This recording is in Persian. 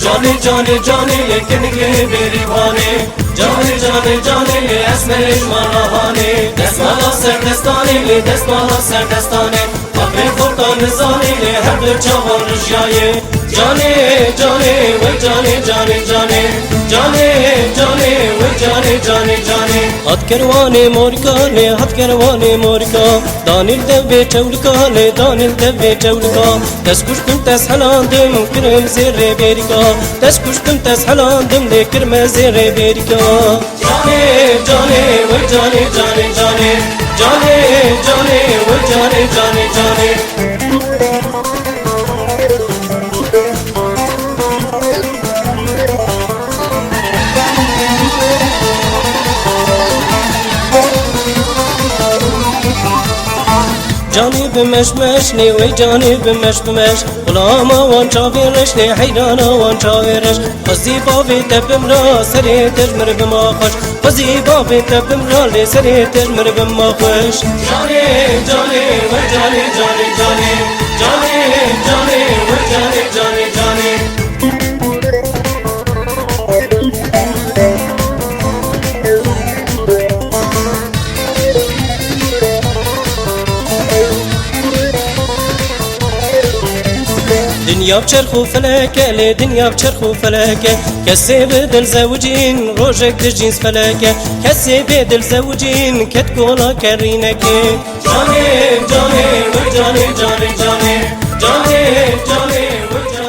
جاني جاني جاني لكن كبيري باني جاني جاني جاني لأسمرش مرهاني دستمالا سر دستاني لدستمالا سر دستاني قبل فرطان نزاني لهبل جوان رجاي جاني جاني وجاني جاني جاني جاني جاني وجاني جاني جاني هات كرواني موركا لي هات كرواني موركا دانيل دبي تولكا لي دانيل دبي تولكا تسكش كنت اسحلاندم كرم زير بيركا تسكش كنت اسحلاندم لي كرم زير بيركا جاني جاني وجاني جاني جاني جاني جاني وجاني جاني جاني جاني بمشمشني وي جاني بمشمش غلاما وان شاويرشني حيرانا وان شاويرش قصدي بابي تبمرا سري تجمر بما خوش قصدي بابي تبمرا لي سري تجمر بما خوش جاني جاني وجاني جاني جاني جاني جاني وجاني جاني جاني دنيا بچرخ و فلكه لي دنيا بچرخ و فلكه كسي بدل زوجين روجك دجينس فلكه كسي بدل زوجين كتقولا كرينك جاني جاني وجاني جاني جاني جاني جاني وجاني